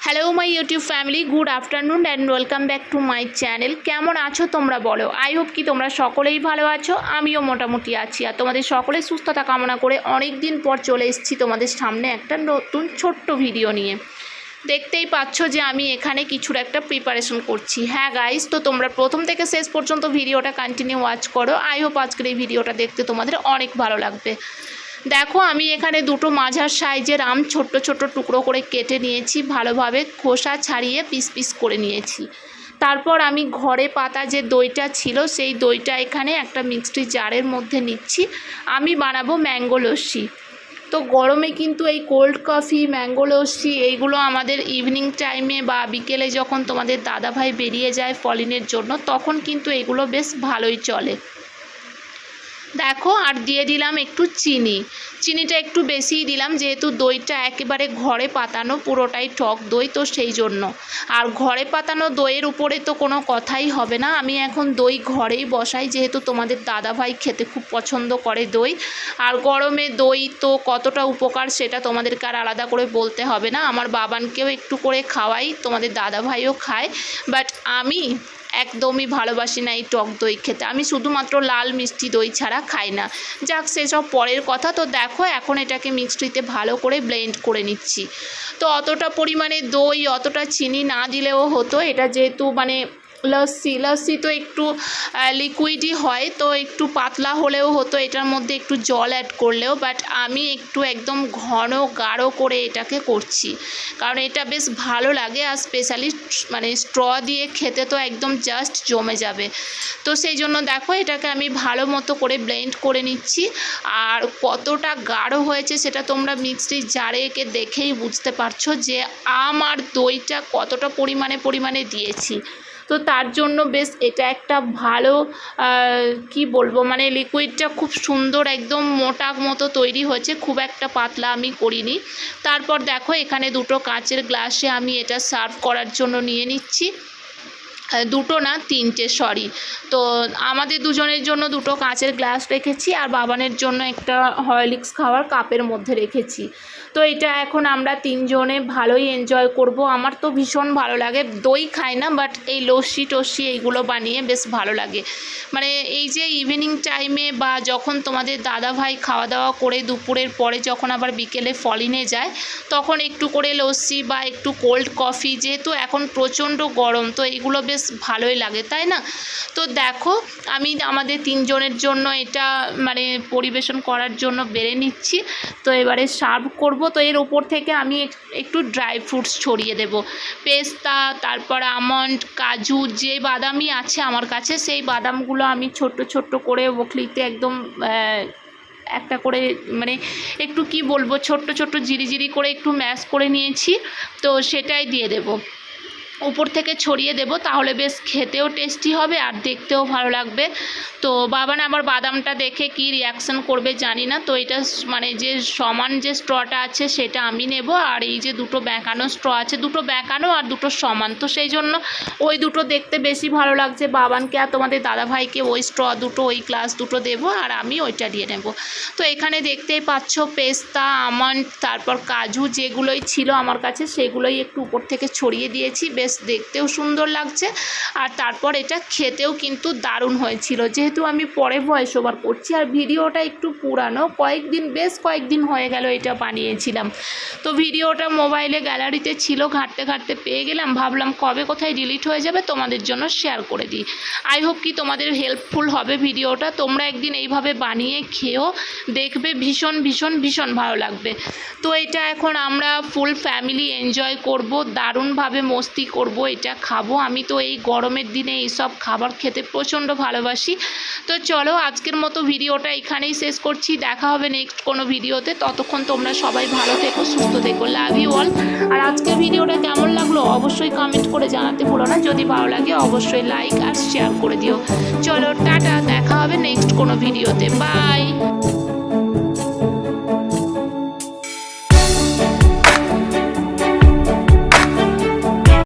Hello my YouTube family, good afternoon and welcome back to my channel. কেমন আছো তোমরা বলো? আই হোপ কি তোমরা সকলেই ভালো আছো, আমিও মোটামুটি আছি। আর তোমাদের সকলের সুস্থতা কামনা করে অনেক দিন পর চলে এসেছি তোমাদের সামনে একটা নতুন ছোট্ট ভিডিও নিয়ে। দেখতেই পাচ্ছ যে আমি এখানে কিছুর একটা প্রিপারেশন করছি। হ্যাঁ গাইস, তো তোমরা প্রথম থেকে শেষ পর্যন্ত ভিডিওটা কন্টিনিউ ওয়াচ করো। আই হোপ আজকের এই ভিডিওটা দেখতে তোমাদের অনেক ভালো লাগবে। দেখো, আমি এখানে দুটো মাঝার সাইজের আম ছোট্ট ছোট্ট টুকরো করে কেটে নিয়েছি, ভালোভাবে খোসা ছাড়িয়ে পিস পিস করে নিয়েছি। তারপর আমি ঘরে পাতা যে দইটা ছিল সেই দইটা এখানে একটা মিক্সড জারের মধ্যে নিচ্ছি। আমি বানাবো ম্যাঙ্গো লস্যি। তো গরমে কিন্তু এই কোল্ড কফি, ম্যাঙ্গো লস্যি এইগুলো আমাদের ইভিনিং টাইমে বা বিকেলে যখন তোমাদের দাদাভাই বেরিয়ে যায় ফলিনের জন্য, তখন কিন্তু এগুলো বেশ ভালোই চলে। দেখো, আর দিয়ে দিলাম একটু চিনিটা একটু বেশিই দিলাম, যেহেতু দইটা একেবারে ঘরে পাতানো, পুরোটাই টক দই, তো সেই জন্য। আর ঘরে পাতানো দইয়ের উপরে তো কোনো কথাই হবে না। আমি এখন দই ঘরেই বসাই, যেহেতু তোমাদের দাদাভাই খেতে খুব পছন্দ করে দই। আর গরমে দই তো কতটা উপকার সেটা তোমাদেরকে আর আলাদা করে বলতে হবে না। আমার বাবানকেও একটু করে খাওয়াই, তোমাদের দাদাভাইও খায়, বাট আমি একদমই ভালোবাসি না এই টক দই খেতে। আমি শুধুমাত্র লাল মিষ্টি দই ছাড়া খাই না। যাক, সেসব পরের কথা। তো দেখো, এখন এটাকে মিক্সিতে ভালো করে ব্লেন্ড করে নিচ্ছি। তো অতটা পরিমাণে দই, অতটা চিনি না দিলেও হতো। এটা যেহেতু লস্যি তো একটু লিকুইডই হয়, তো একটু পাতলা হলেও হতো, এটার মধ্যে একটু জল অ্যাড করলেও। বাট আমি একটু একদম ঘন গাঢ় করে এটাকে করছি, কারণ এটা বেশ ভালো লাগে। আর স্পেশালি স্ট্র দিয়ে খেতে তো একদম জাস্ট জমে যাবে। তো সেই জন্য দেখো, এটাকে আমি ভালো মতো করে ব্লেন্ড করে নিচ্ছি। আর কতটা গাঢ় হয়েছে সেটা তোমরা মিক্সির জারে একে দেখেই বুঝতে পারছো যে আম আর দইটা কতটা পরিমাণে দিয়েছি। তো তার জন্য বেশ এটা একটা ভালো কি বলবো, লিকুইডটা খুব সুন্দর একদম মোটা মতো তৈরি হয়েছে, খুব একটা পাতলা আমি করিনি। তারপর দেখো, এখানে দুটো কাঁচের গ্লাসে আমি এটা সার্ভ করার জন্য নিয়ে নিচ্ছি। দুটো না, তিনটে, সরি। তো আমাদের দুজনের জন্য দুটো কাঁচের গ্লাস রেখেছি, আর বাবানের জন্য একটা হরলিক্স খাওয়ার কাপের মধ্যে রেখেছি। তো এটা এখন আমরা তিনজনে ভালোই এনজয় করব। আমার তো ভীষণ ভালো লাগে, দই খাই না, বাট এই লস্যি টস্যি এইগুলো বানিয়ে বেশ ভালো লাগে। এই যে ইভিনিং টাইমে বা যখন তোমাদের দাদাভাই খাওয়া দাওয়া করে দুপুরের পরে যখন আবার বিকেলে ফলিনে যায়, তখন একটু করে লস্যি বা একটু কোল্ড কফি, যেহেতু এখন প্রচণ্ড গরম, তো এইগুলো বেশ ভালোই লাগে, তাই না? তো দেখো, আমি আমাদের তিনজনের জন্য এটা পরিবেশন করার জন্য বেড়ে নিচ্ছি। তো এবারে সার্ভ করব। তো এর ওপর থেকে আমি একটু ড্রাই ফ্রুটস ছড়িয়ে দেব, পেস্তা, তারপর আমন্ড, কাজু, যে বাদামই আছে আমার কাছে, সেই বাদামগুলো আমি ছোট্ট করে বকলিতে একদম একটা করে একটু কি বলবো, ছোট্ট জিরি করে একটু ম্যাশ করে নিয়েছি। তো সেটাই দিয়ে দেব, উপর থেকে ছড়িয়ে দেব, তাহলে বেশ খেতেও টেস্টি হবে আর দেখতেও ভালো লাগবে। তো বাবান আমার বাদামটা দেখে কি রিয়াকশান করবে জানি না। তো এটা যে সমান যে স্ট্রটা আছে সেটা আমি নেব, আর এই যে দুটো বেঁকানো স্ট্র আছে, দুটো বেঁকানো আর দুটো সমান, তো সেই জন্য ওই দুটো দেখতে বেশি ভালো লাগছে বাবানকে। আর তোমাদের দাদাভাইকে ওই স্ট্র দুটো, ওই গ্লাস দুটো দেবো, আর আমি ওইটা দিয়ে নেব। তো এখানে দেখতেই পাচ্ছ পেস্তা, আমন্ড, তারপর কাজু যেগুলোই ছিল আমার কাছে সেগুলোই একটু উপর থেকে ছড়িয়ে দিয়েছি। বেশ দেখতেও সুন্দর লাগছে, আর তারপর এটা খেতেও কিন্তু দারুণ হয়েছিল। যেহেতু আমি পরে ভয়েস ওভার করছি আর ভিডিওটা একটু পুরানো, বেশ কয়েকদিন হয়ে গেল এটা বানিয়েছিলাম। তো ভিডিওটা মোবাইলে গ্যালারিতে ছিল, ঘাঁটতে পেয়ে গেলাম, ভাবলাম কবে কোথায় ডিলিট হয়ে যাবে, তোমাদের জন্য শেয়ার করে দিই। আই হোপ কি তোমাদের হেল্পফুল হবে ভিডিওটা। তোমরা একদিন এইভাবে বানিয়ে খেও, দেখবে ভীষণ ভালো লাগবে। তো এটা এখন আমরা ফুল ফ্যামিলি এনজয় করব, দারুণভাবে মস্তি করব, এটা খাবো। আমি তো এই গরমের দিনে এইসব খাবার খেতে প্রচণ্ড ভালোবাসি। তো চলো, আজকের মতো ভিডিওটা এখানেই শেষ করছি। দেখা হবে নেক্সট কোনো ভিডিওতে। ততক্ষণ তোমরা সবাই ভালো থেকো, সুস্থ থেকো। Love you all. আর আজকের ভিডিওটা কেমন লাগলো অবশ্যই কমেন্ট করে জানাতে ভুলো না। যদি ভালো লাগে অবশ্যই লাইক আর শেয়ার করে দিও। চলো, টাটা, দেখা হবে নেক্সট কোনো ভিডিওতে। বাই।